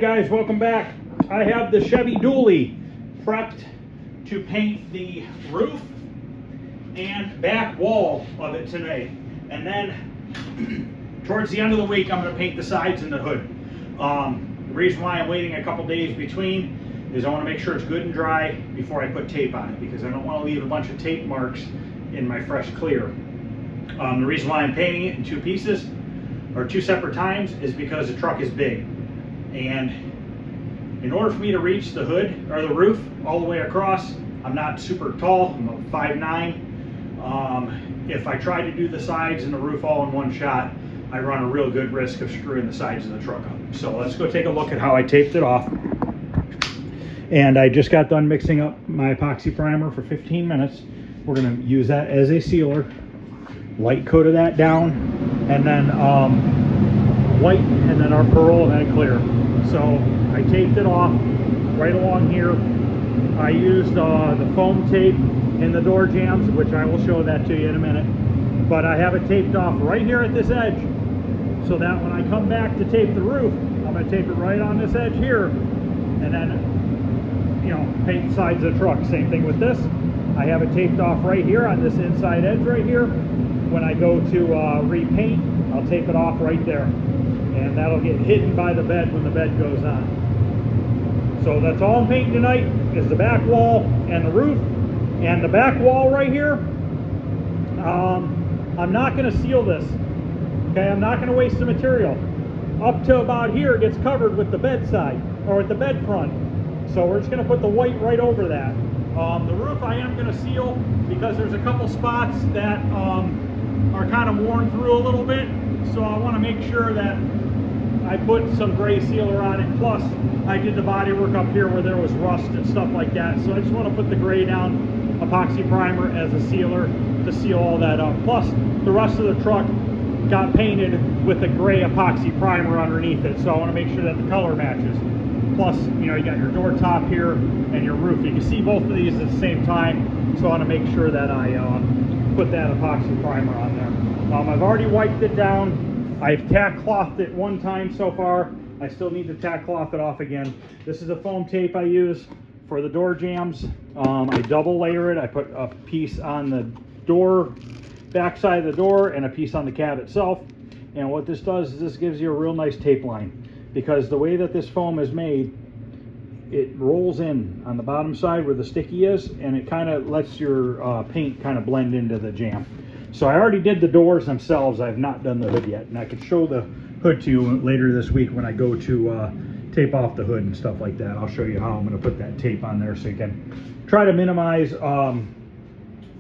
guys, welcome back. I have the Chevy daully prepped to paint the roof and back wall of it today. And then towards the end of the week, I'm going to paint the sides and the hood. The reason why I'm waiting a couple days between is I want to make sure it's good and dry before I put tape on it, because I don't want to leave a bunch of tape marks in my fresh clear. The reason why I'm painting it in two pieces or two separate times is because the truck is big, and in order for me to reach the hood or the roof all the way across, I'm not super tall, I'm about 5'9". If I try to do the sides and the roof all in one shot, I run a real good risk of screwing the sides of the truck up. So let's go take a look at how I taped it off. And I just got done mixing up my epoxy primer for 15 minutes. We're going to use that as a sealer. Light coat of that down, and then white, and then our pearl, and then clear. So I taped it off right along here. I used the foam tape in the door jambs, which I will show that to you in a minute. But I have it taped off right here at this edge, so that when I come back to tape the roof, I'm going to tape it right on this edge here, and then, you know, paint the sides of the truck. Same thing with this. I have it taped off right here on this inside edge right here. When I go to repaint, I'll tape it off right there, and that'll get hidden by the bed when the bed goes on. So that's all I'm painting tonight, is the back wall and the roof. And the back wall right here, I'm not going to seal this. Okay, I'm not going to waste the material. Up to about here, it gets covered with the bed side, or with the bed front. So we're just going to put the white right over that. The roof I am going to seal, because there's a couple spots that are kind of worn through a little bit, so I want to make sure that I put some gray sealer on it. Plus I did the body work up here where there was rust and stuff like that, so I just want to put the gray down epoxy primer as a sealer to seal all that up. Plus the rest of the truck got painted with a gray epoxy primer underneath it, so I want to make sure that the color matches. Plus, you know, you got your door top here and your roof. You can see both of these at the same time, so I want to make sure that I put that epoxy primer on there. I've already wiped it down. I've tack clothed it one time so far. I still need to tack cloth it off again. This is a foam tape I use for the door jambs. I double layer it. I put a piece on the door, back side of the door, and a piece on the cab itself. And what this does is this gives you a real nice tape line, because the way that this foam is made, it rolls in on the bottom side where the sticky is, and it kind of lets your paint kind of blend into the jamb. So I already did the doors themselves. I have not done the hood yet, and I could show the hood to you later this week when I go to tape off the hood and stuff like that. I'll show you how I'm going to put that tape on there, so you can try to minimize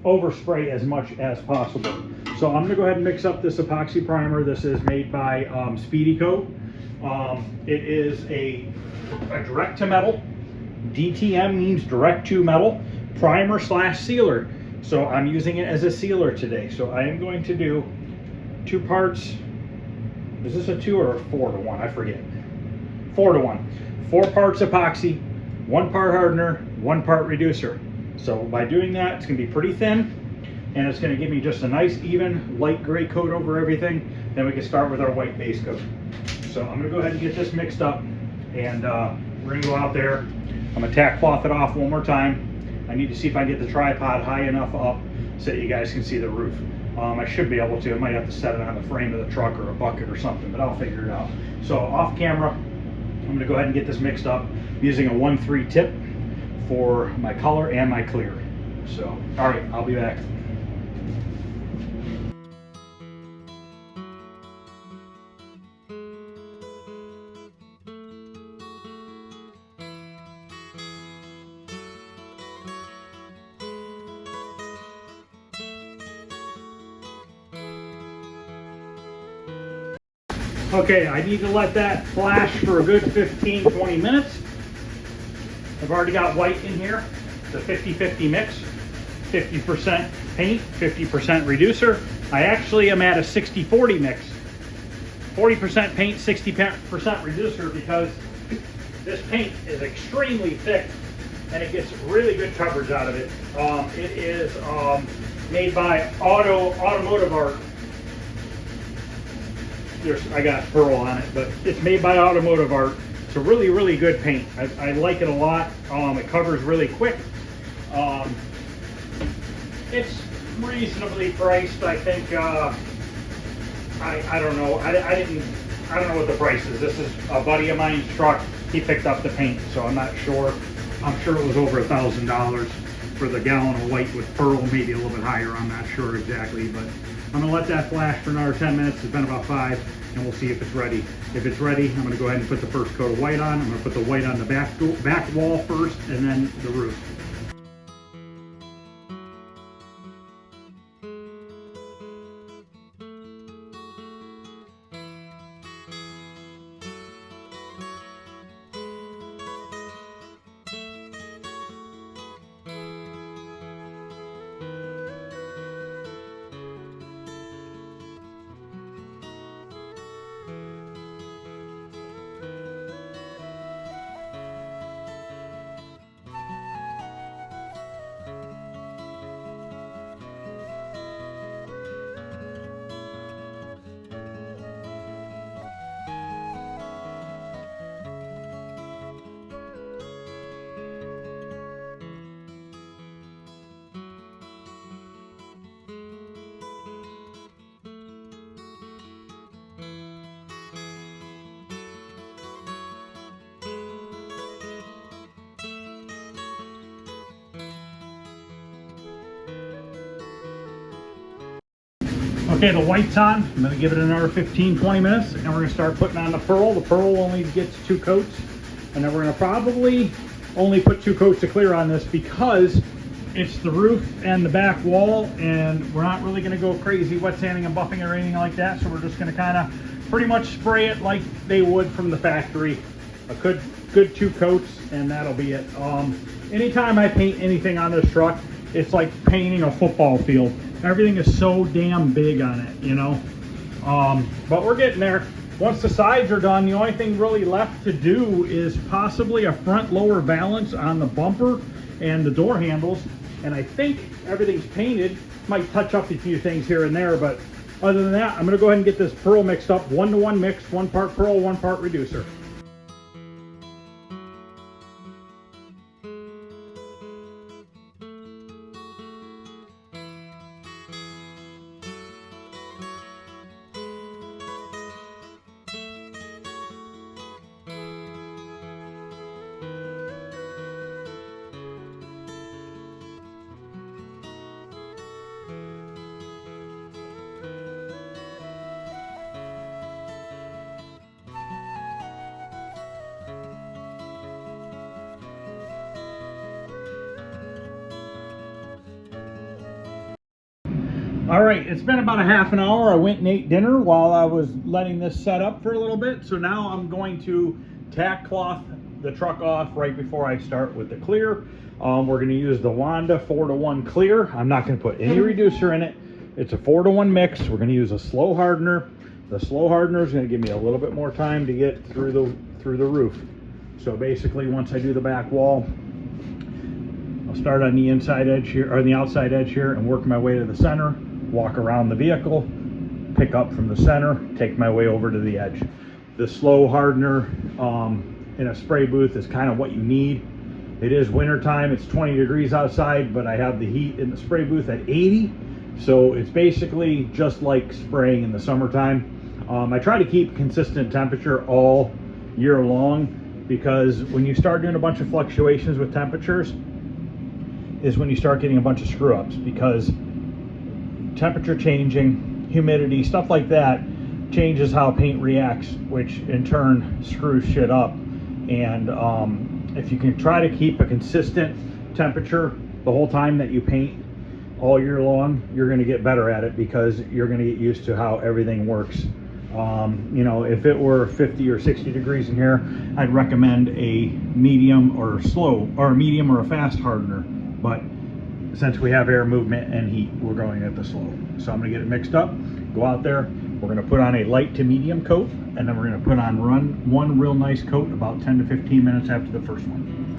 overspray as much as possible. So I'm going to go ahead and mix up this epoxy primer. This is made by Speedy Coat. It is a direct to metal. DTM means direct to metal primer / sealer. So I'm using it as a sealer today. So I am going to do 2 parts. Is this a 2 or a 4 to 1? I forget. 4 to 1. 4 parts epoxy, 1 part hardener, 1 part reducer. So by doing that, it's going to be pretty thin, and it's going to give me just a nice even light gray coat over everything. Then we can start with our white base coat. So I'm going to go ahead and get this mixed up, and we're going to go out there. I'm going to tack cloth it off one more time. I need to see if I can get the tripod high enough up so that you guys can see the roof. I should be able to. I might have to set it on the frame of the truck or a bucket or something, but I'll figure it out. So off camera, I'm going to go ahead and get this mixed up using a 1-3 tip for my color and my clear. So, all right, I'll be back. Okay, I need to let that flash for a good 15-20 minutes. I've already got white in here. It's a 50-50 mix. 50% paint, 50% reducer. I actually am at a 60-40 mix. 40% paint, 60% reducer, because this paint is extremely thick and it gets really good coverage out of it. It is made by Automotive Art. I got pearl on it, but it's made by Automotive Art. It's a really, really good paint. I like it a lot. It covers really quick. It's reasonably priced. I think, I don't know. I don't know what the price is. This is a buddy of mine's truck. He picked up the paint, so I'm not sure. I'm sure it was over $1,000 for the gallon of white with pearl, maybe a little bit higher. I'm not sure exactly, but I'm gonna let that flash for another 10 minutes. It's been about 5, and we'll see if it's ready. If it's ready, I'm gonna go ahead and put the first coat of white on. I'm gonna put the white on the back wall first, and then the roof. Okay, the white's on. I'm gonna give it another 15-20 minutes, and we're gonna start putting on the pearl. The pearl only gets 2 coats, and then we're gonna probably only put 2 coats of clear on this because it's the roof and the back wall, and we're not really gonna go crazy wet sanding and buffing or anything like that. So we're just gonna kind of pretty much spray it like they would from the factory. A good 2 coats, and that'll be it. Anytime I paint anything on this truck, it's like painting a football field. Everything is so damn big on it, you know. But we're getting there. Once the sides are done, the only thing really left to do is possibly a front lower valance on the bumper and the door handles. And I think everything's painted. Might touch up a few things here and there, but other than that, I'm gonna go ahead and get this pearl mixed up, 1-to-1 mixed, 1 part pearl, 1 part reducer. All right, it's been about a half an hour. I went and ate dinner while I was letting this set up for a little bit. So now I'm going to tack cloth the truck off right before I start with the clear. We're going to use the Wanda 4-to-1 clear. I'm not going to put any reducer in it. It's a 4-to-1 mix. We're going to use a slow hardener. The slow hardener is going to give me a little bit more time to get through the roof. So basically, once I do the back wall, I'll start on the inside edge here, or the outside edge here, and work my way to the center. Walk around the vehicle, pick up from the center, take my way over to the edge. The slow hardener in a spray booth is kind of what you need. It is winter time, it's 20 degrees outside, but I have the heat in the spray booth at 80, so it's basically just like spraying in the summertime. I try to keep consistent temperature all year long, because when you start doing a bunch of fluctuations with temperatures is when you start getting a bunch of screw ups, because temperature changing, humidity, stuff like that changes how paint reacts, which in turn screws shit up. And if you can try to keep a consistent temperature the whole time that you paint all year long, you're going to get better at it, because you're going to get used to how everything works. You know, if it were 50 or 60 degrees in here, I'd recommend a medium or slow, or a medium or a fast hardener. But since we have air movement and heat, we're going at the slow. So I'm gonna get it mixed up, go out there, we're gonna put on a light to medium coat, and then we're gonna put on one real nice coat about 10 to 15 minutes after the first one.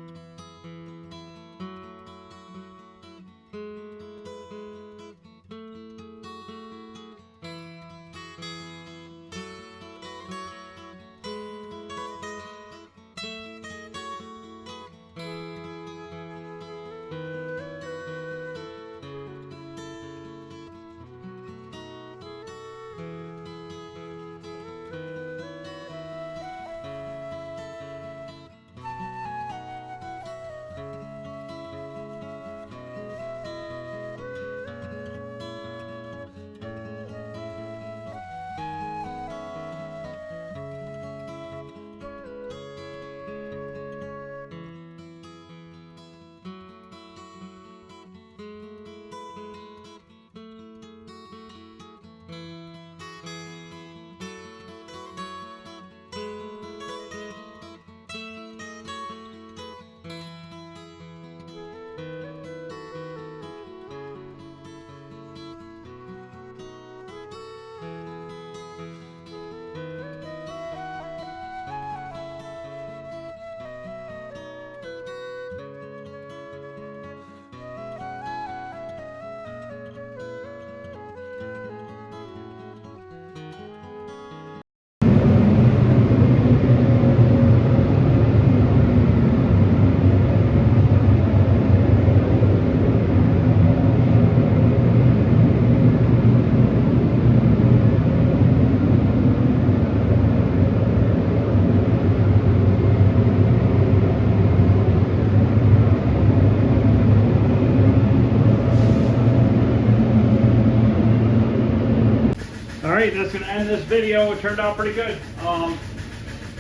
All right, that's gonna end this video. It turned out pretty good. A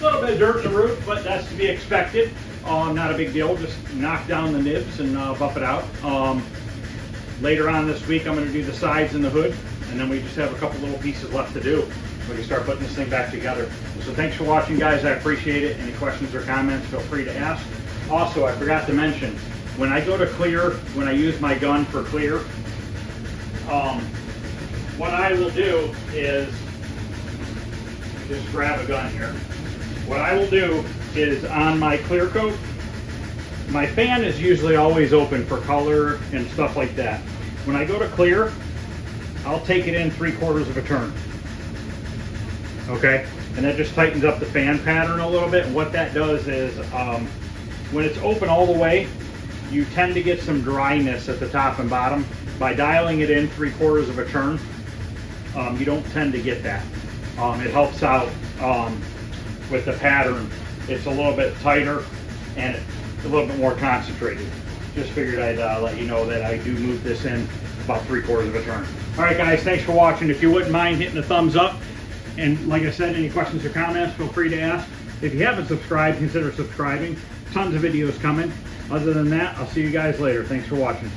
little bit of dirt in the roof, but that's to be expected. Not a big deal. Just knock down the nibs and buff it out. Later on this week, I'm going to do the sides and the hood, and then we just have a couple little pieces left to do. We can start putting this thing back together. So thanks for watching, guys. I appreciate it. Any questions or comments, feel free to ask. Also, I forgot to mention, when I go to clear, when I use my gun for clear, what I will do is, just grab a gun here. What I will do is on my clear coat, my fan is usually always open for color and stuff like that. When I go to clear, I'll take it in 3/4 of a turn. Okay? And that just tightens up the fan pattern a little bit. And what that does is, when it's open all the way, you tend to get some dryness at the top and bottom. By dialing it in 3/4 of a turn, you don't tend to get that. It helps out with the pattern. It's a little bit tighter and a little bit more concentrated. Just figured I'd let you know that I do move this in about 3/4 of a turn. All right, guys, thanks for watching. If you wouldn't mind hitting the thumbs up, and like I said, any questions or comments, feel free to ask. If you haven't subscribed, consider subscribing. Tons of videos coming. Other than that, I'll see you guys later. Thanks for watching.